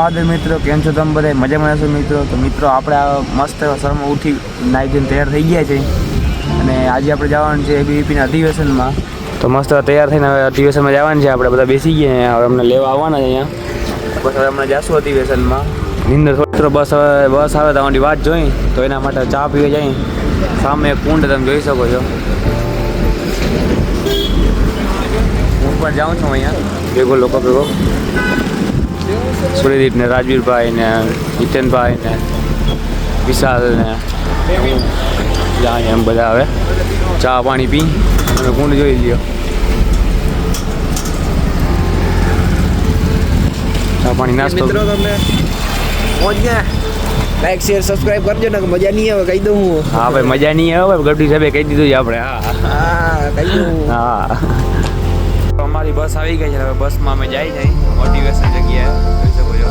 મિત્રો કેમ છો તમે બધા મજામાં છો મિત્રો? તો મિત્રો આપણે આ મસ્ત સરમાં ઉઠી નાઈ ધોઈને તૈયાર થઈ ગયા છે અને આજે આપણે જવાનું છે એબીવીપીના અધિવેશનમાં. તો મસ્ત તૈયાર થઈને હવે અધિવેશનમાં જવાનું છે. આપણે બધા બેસી ગયા હવે અમને લેવા આવવાના છે અહીંયા. બસ હવે હમણાં જઈશું અધિવેશનમાં. નિંદર થોડો બસ આવે તમારી વાત જોઈ તો એના માટે ચા પીવા જાય. સામે એક કુંડ તમે જોઈ શકો છો. હું પણ જાઉં છું અહીંયા ભેગો લોકો ભેગો. સુરદીપ ને રાજવીરભાઈ ને જીતેનભાઈ ને વિશાલ ને જાય એમ બધા હવે ચા પાણી પી અને કુંડ જોઈ લ્યો. ચા પાણી નાસ્તો મિત્રો તમે પહોંચ્યા લાઈક શેર સબસ્ક્રાઇબ કરજો ને મજા નહીં આવે કહી દઉં હું. હા ભાઈ મજા નહીં આવે ગઢી સાહેબે કહી દીધું છે આપણે. હા કહી દઉં. હા અમારી બસ આવી ગઈ છે. હવે બસમાં અમે જાય મોટિવેશન જગ્યાએ જોઈ શકો છો.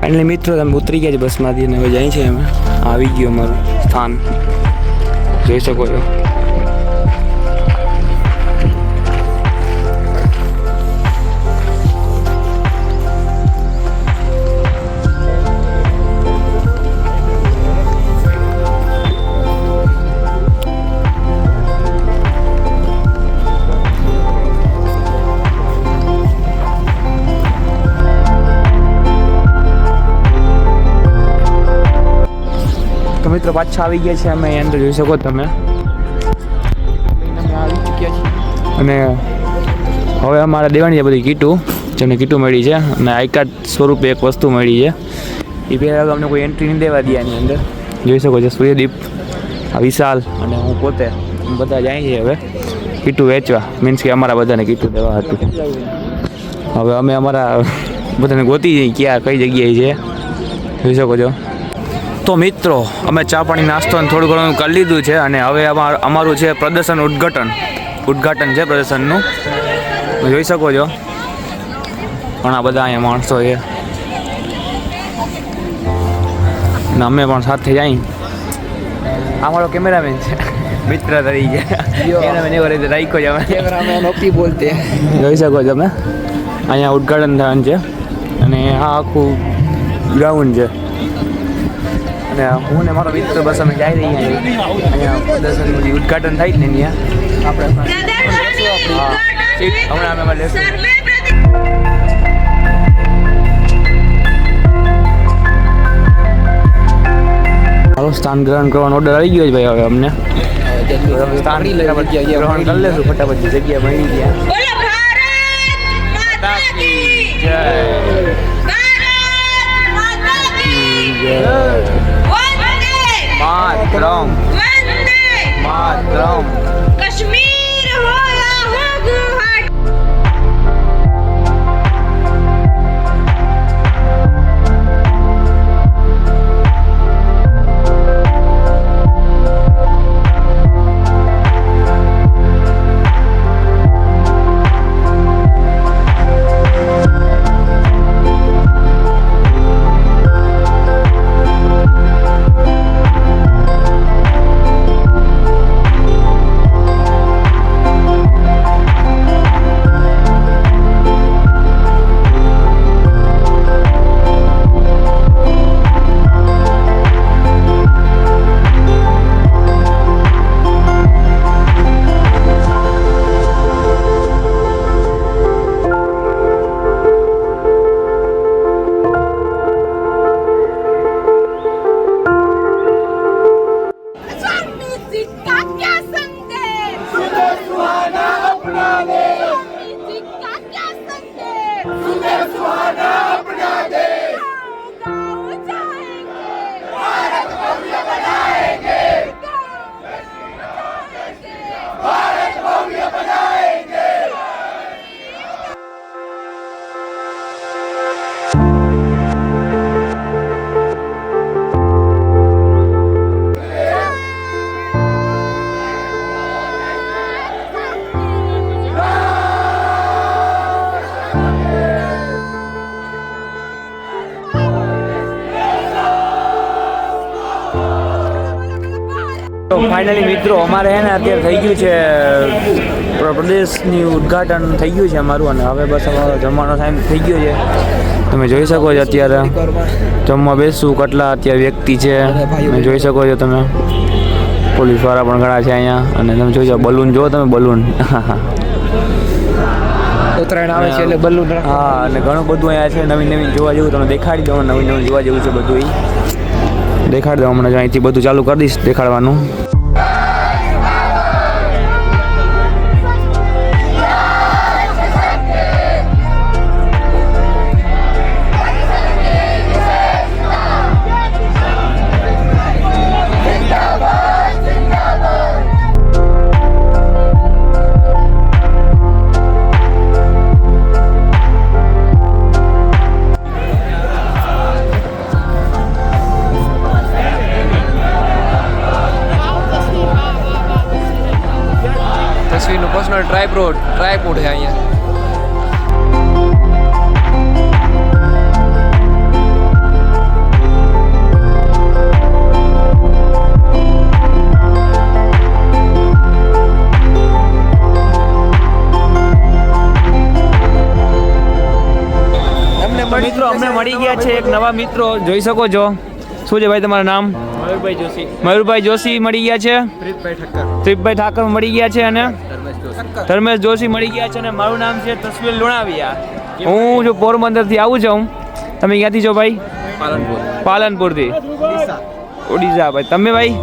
એટલે મિત્રો તમે ઉતરી ગયા છે બસમાંથી અને હવે જાય છે અમે. આવી ગયું અમારું સ્થાન જોઈ શકો છો. મિત્રો પાછા આવી ગયા છે અમે અંદર જોઈ શકો તમે. આવી ચૂક્યા છીએ અને હવે અમારે દેવાની છે બધી કીટું જેમને કીટું મળી છે અને આઈ કાર્ડ સ્વરૂપે એક વસ્તુ મળી છે. એ પહેલાં અમને કોઈ એન્ટ્રી નહીં દેવા દે આની અંદર. જોઈ શકો છો સૂર્યદીપ વિશાલ અને હું પોતે બધા જાય છે હવે કીટું વેચવા. મીન્સ કે અમારા બધાને કીટું દેવા હતું. હવે અમે અમારા બધાને ગોતી જઈએ ક્યાં કઈ જગ્યાએ છે જોઈ શકો છો. તો મિત્રો અમે ચા પાણી નાસ્તો થોડું ઘણું કરી લીધું છે અને હવે અમારું છે પ્રદર્શન ઉદ્ઘાટન છે પ્રદર્શનનું જોઈ શકો છો. ઘણા બધા અહીંયા માણસો છે અને અમે પણ સાથે જાય. આ મારો કેમેરામેન છે મિત્ર તરીકે. કેમેરામેન એવો રીતે રાખ્યો છે અમે. કેમેરામેન ઓપી બોલતે જોઈ શકો છો તમે. અહીંયા ઉદ્ઘાટન થવાનું છે અને આ આખું ગ્રાઉન્ડ છે અને હું ને મારો મિત્ર બસ અમે જઈ રહ્યા છીએ. અહીંયા પ્રદર્શનનું ઉદ્ઘાટન થાય ને ત્યાં આપણે હમણાં અમે લેશું. મારો સ્થાન ગ્રહણ કરવાનો ઓર્ડર આવી ગયો છે ભાઈ. હવે અમને સ્થાન ગ્રહણ કરી લેશું ફટાફટ. જગ્યા મળી ગયા. मातरम मातरम कश्मीर हो या हो गुवाहाटी. Ah! ફાઇનલી મિત્રો અમારે હે ને અત્યારે થઈ ગયું છે પ્રદેશની ઉદ્ઘાટન થઈ ગયું છે અમારું અને હવે બસ અમારો જમવાનો ટાઈમ થઈ ગયો છે. તમે જોઈ શકો છો અત્યારે જમવા બેસવું કેટલા અત્યારે વ્યક્તિ છે તમે જોઈ શકો છો. તમે પોલીસવાળા પણ ઘણા છે અહીંયા અને તમે જોઈ શકો બલૂન જુઓ તમે બલૂન ઉત્તરાયણ આવે છે એટલે બલૂન હા અને ઘણું બધું અહીંયા છે નવીન નવીન જોવા જેવું. તમે દેખાડી દો નવીન નવીન જોવા જેવું છે બધું એ દેખાડી દો હમણાં અહીંથી બધું ચાલુ કરી દઈશ દેખાડવાનું. તસવીરનું પર્સનલ ટ્રાયપોડ છે અહીંયા. મિત્રો અમને મળી ગયા છે એક નવા મિત્રો જોઈ શકો છો. શું છે ભાઈ તમારું નામ? મયુરભાઈ જોશી. મયુરભાઈ જોશી મળી ગયા છે. ત્રિપભાઈ ઠાકર મળી ગયા છે અને ધર્મેશ જોશી મળી ગયા છે અને મારું નામ છે તસવીર લુણાવિયા. હું જો પોરબંદરથી આવું છું. તમે ક્યાંથી છો ભાઈ? પાલનપુરથી. ઓડિશા ભાઈ. તમે ભાઈ?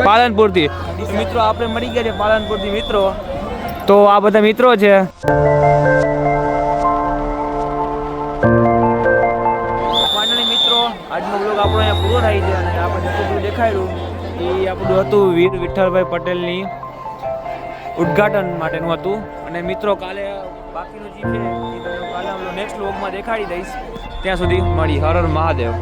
પાલનપુરથી. મિત્રો આપણે મળી ગયા છે પાલનપુરથી મિત્રો. તો આ બધા મિત્રો છે. ફાઇનલી મિત્રો આજનો બ્લોગ આપણો અહીંયા પૂરો થાય છે અને આપણે જેટલું દેખાડ્યું એ આપણું હતું વીર વિઠ્ઠલભાઈ પટેલની ઉદ્ઘાટન માટેનું હતું. અને મિત્રો કાલે બાકીનું જે છે એ તમને કાલે નેક્સ્ટ બ્લોગમાં દેખાડી દઈશ. ત્યાં સુધી મળી. હર હર મહાદેવ.